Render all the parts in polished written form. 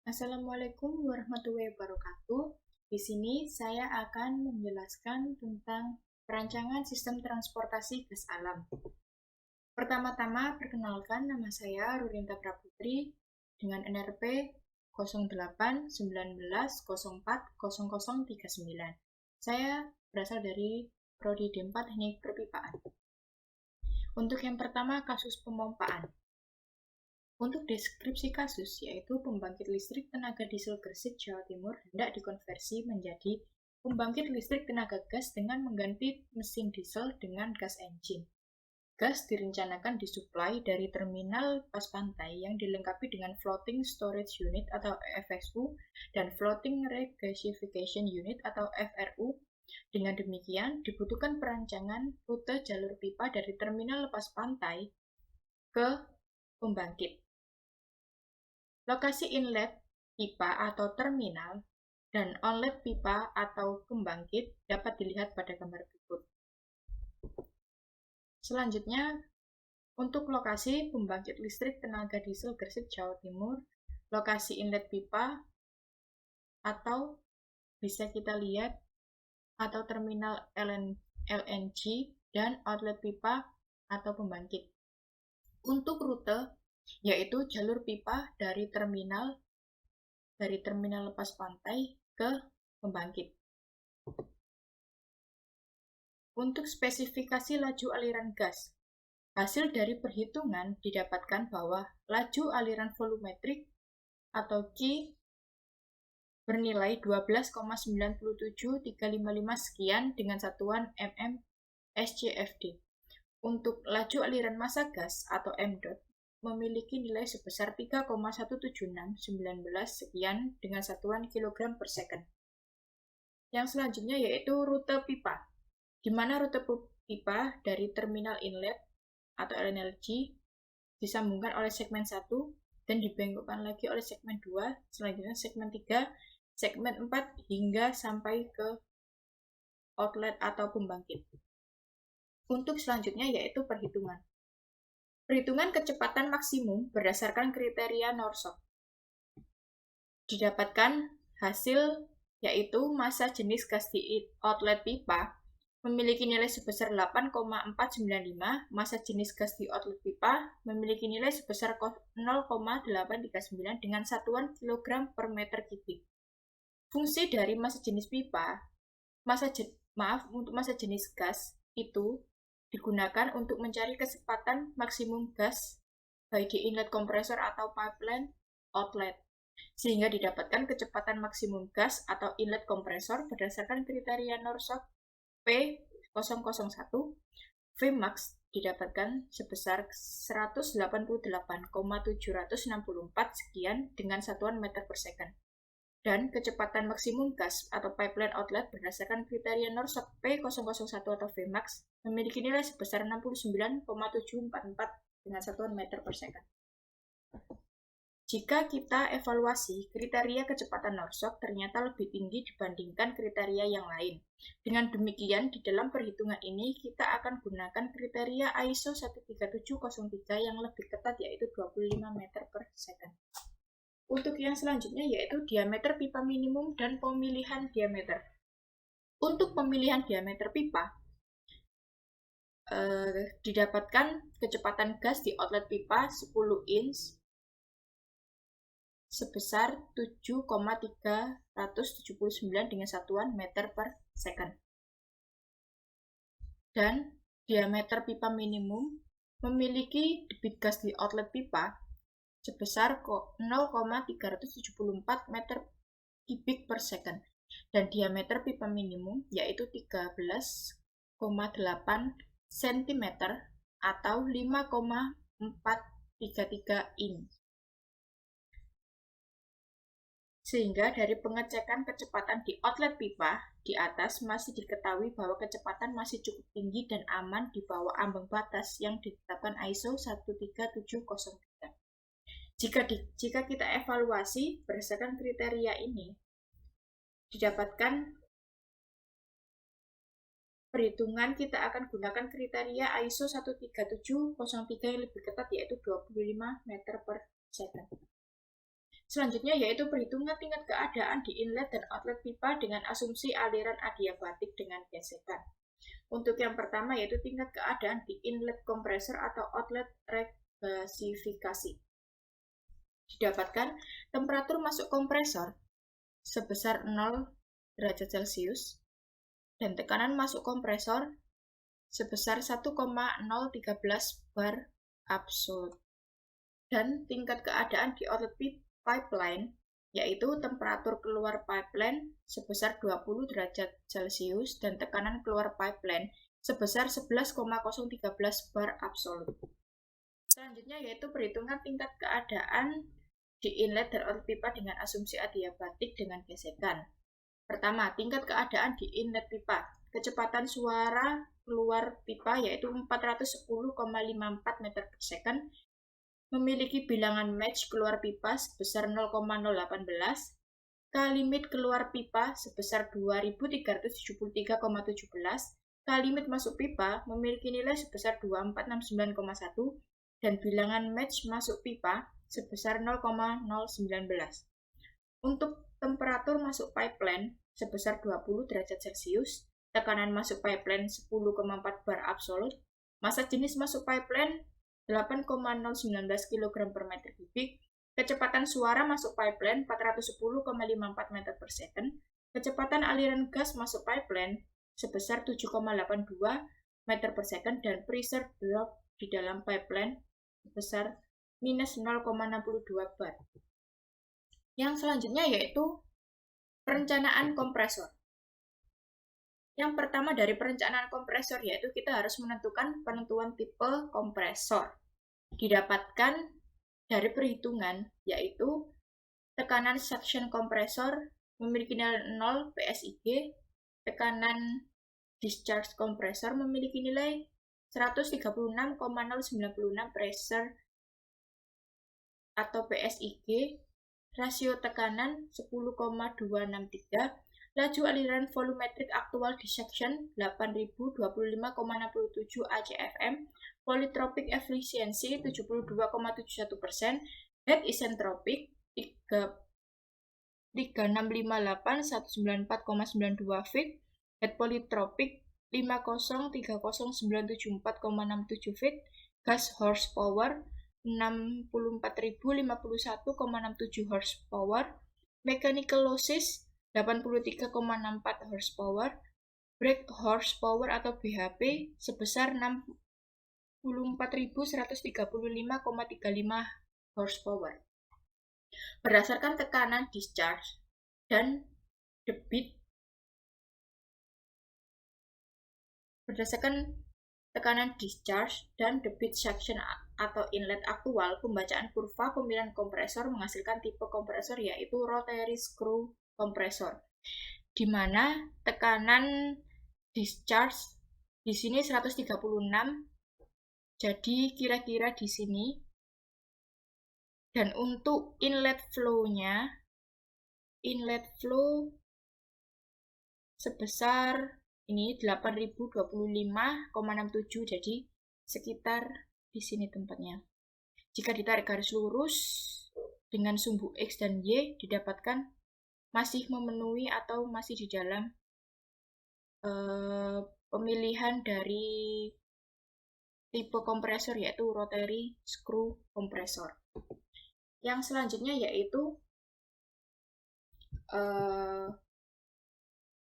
Assalamualaikum warahmatullahi wabarakatuh. Di sini saya akan menjelaskan tentang perancangan sistem transportasi gas alam. Pertama-tama, perkenalkan nama saya Rurinta Praputri dengan NRP 081910404039. Saya berasal dari Prodi D4 Teknik Perpipaan. Untuk yang pertama, kasus pemompaan. Untuk deskripsi kasus, yaitu pembangkit listrik tenaga diesel Gresik, Jawa Timur hendak dikonversi menjadi pembangkit listrik tenaga gas dengan mengganti mesin diesel dengan gas engine. Gas direncanakan disuplai dari terminal pas pantai yang dilengkapi dengan Floating Storage Unit atau FSU dan Floating Regasification Unit atau FRU. Dengan demikian, dibutuhkan perancangan rute jalur pipa dari terminal lepas pantai ke pembangkit. Lokasi inlet pipa atau terminal dan outlet pipa atau pembangkit dapat dilihat pada gambar berikut. Selanjutnya, untuk lokasi pembangkit listrik tenaga diesel Gresik, Jawa Timur, lokasi inlet pipa atau bisa kita lihat atau terminal LNG dan outlet pipa atau pembangkit. Untuk rute, yaitu jalur pipa dari terminal lepas pantai ke pembangkit. Untuk spesifikasi laju aliran gas, hasil dari perhitungan didapatkan bahwa laju aliran volumetrik atau Q bernilai 12,97355 sekian dengan satuan mm SCFD. Untuk laju aliran massa gas atau mdot memiliki nilai sebesar 3,17619 sekian dengan satuan kilogram per second. Yang selanjutnya yaitu rute pipa, di mana rute pipa dari terminal inlet atau LNG disambungkan oleh segmen 1 dan dibengkokkan lagi oleh segmen 2, selanjutnya segmen 3, segmen 4 hingga sampai ke outlet atau pembangkit. Untuk selanjutnya yaitu perhitungan. Perhitungan kecepatan maksimum berdasarkan kriteria Norsok. Didapatkan hasil yaitu massa jenis gas di outlet pipa memiliki nilai sebesar 8,495, massa jenis gas di outlet pipa memiliki nilai sebesar 0,839 dengan satuan kilogram per meter kubik. Fungsi dari massa jenis pipa, untuk massa jenis gas itu digunakan untuk mencari kecepatan maksimum gas baik di inlet kompresor atau pipeline outlet, sehingga didapatkan kecepatan maksimum gas atau inlet kompresor berdasarkan kriteria Norsok P001. Vmax didapatkan sebesar 188,764 sekian dengan satuan meter per second. Dan kecepatan maksimum gas atau pipeline outlet berdasarkan kriteria Norsok P001 atau Vmax memiliki nilai sebesar 69,744 dengan satuan meter per second. Jika kita evaluasi, kriteria kecepatan Norsok ternyata lebih tinggi dibandingkan kriteria yang lain. Dengan demikian, di dalam perhitungan ini kita akan gunakan kriteria ISO 13703 yang lebih ketat yaitu 25 meter per second. Untuk yang selanjutnya yaitu diameter pipa minimum dan pemilihan diameter. Untuk pemilihan diameter pipa, didapatkan kecepatan gas di outlet pipa 10 inch sebesar 7,379 dengan satuan meter per second. Dan diameter pipa minimum memiliki debit gas di outlet pipa sebesar 0,374 meter kubik per second. Dan diameter pipa minimum yaitu 13,8 cm atau 5,433 inch. Sehingga dari pengecekan kecepatan di outlet pipa di atas masih diketahui bahwa kecepatan masih cukup tinggi dan aman di bawah ambang batas yang ditetapkan ISO 13703. Jika kita evaluasi berdasarkan kriteria ini, didapatkan perhitungan kita akan gunakan kriteria ISO 13703 yang lebih ketat yaitu 25 meter per second. Selanjutnya yaitu perhitungan tingkat keadaan di inlet dan outlet pipa dengan asumsi aliran adiabatik dengan gesekan. Untuk yang pertama yaitu tingkat keadaan di inlet kompresor atau outlet regasifikasi. Didapatkan temperatur masuk kompresor sebesar 0 derajat Celcius dan tekanan masuk kompresor sebesar 1,013 bar absolut. Dan tingkat keadaan di outlet pipeline yaitu temperatur keluar pipeline sebesar 20 derajat Celcius dan tekanan keluar pipeline sebesar 11,013 bar absolut. Selanjutnya yaitu perhitungan tingkat keadaan di inlet dan outlet pipa dengan asumsi adiabatik dengan gesekan. Pertama, tingkat keadaan di inlet pipa. Kecepatan suara keluar pipa yaitu 410,54 meter per second, memiliki bilangan match keluar pipa sebesar 0,018, K-limit keluar pipa sebesar 2373,17, K-limit masuk pipa memiliki nilai sebesar 2469,1, dan bilangan match masuk pipa sebesar 0,019. Untuk temperatur masuk pipeline sebesar 20 derajat Celcius, tekanan masuk pipeline 10,4 bar absolut, massa jenis masuk pipeline 8,019 kg per meter kubik, kecepatan suara masuk pipeline 410,54 meter per second, kecepatan aliran gas masuk pipeline sebesar 7,82 meter per second, dan pressure drop di dalam pipeline sebesar minus 0,62 bar. Yang selanjutnya yaitu perencanaan kompresor. Yang pertama dari perencanaan kompresor yaitu kita harus menentukan penentuan tipe kompresor. Didapatkan dari perhitungan yaitu tekanan suction kompresor memiliki nilai 0 PSIG, tekanan discharge kompresor memiliki nilai 136,096 pressure atau PSIG, rasio tekanan 10,263, laju aliran volumetrik aktual di section 8025,67 ACFM, polytropic efficiency 72,71%, head isentropic 3658,194,92 feet, head polytropic 503097,47 feet, gas horsepower 64.051,67 horsepower, mechanical losses 83,64 horsepower, brake horsepower atau BHP sebesar 64.135,35 horsepower. Berdasarkan tekanan discharge dan debit suction atau inlet aktual, pembacaan kurva pemilihan kompresor menghasilkan tipe kompresor yaitu rotary screw kompresor, di mana tekanan discharge di sini 136, jadi kira-kira di sini. Dan untuk inlet flow sebesar ini 8025,67, jadi sekitar di sini tempatnya. Jika ditarik garis lurus dengan sumbu X dan Y, didapatkan masih memenuhi atau masih di dalam pemilihan dari tipe kompresor yaitu rotary screw kompresor. Yang selanjutnya yaitu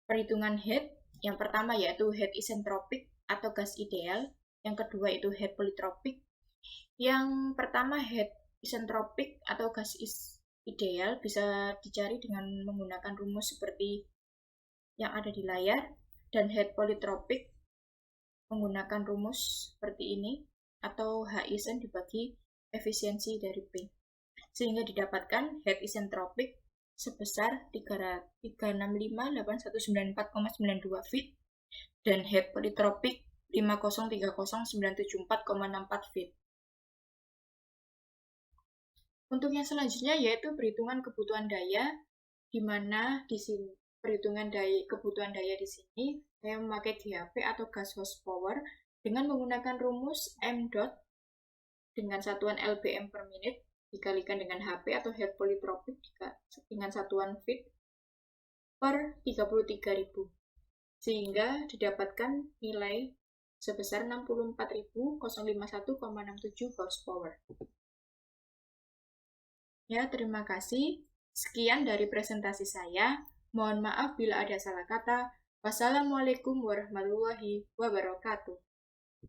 perhitungan head. Yang pertama yaitu head isentropic atau gas ideal. Yang kedua itu head polytropic. Yang pertama head isentropic atau gas ideal bisa dicari dengan menggunakan rumus seperti yang ada di layar, dan head polytropic menggunakan rumus seperti ini atau H isen dibagi efisiensi dari P, sehingga didapatkan head isentropic sebesar 3658194,92 feet dan head polytropic 5030974,64 feet. Untuk yang selanjutnya yaitu perhitungan kebutuhan daya, di mana di sini perhitungan kebutuhan daya di sini saya memakai GHP atau gas horsepower dengan menggunakan rumus M dot dengan satuan lbm per menit, dikalikan dengan HP atau Hertz polytropic dengan satuan Feet per 33.000, sehingga didapatkan nilai sebesar 64.051,67 horsepower. Ya, terima kasih. Sekian dari presentasi saya. Mohon maaf bila ada salah kata. Wassalamualaikum warahmatullahi wabarakatuh.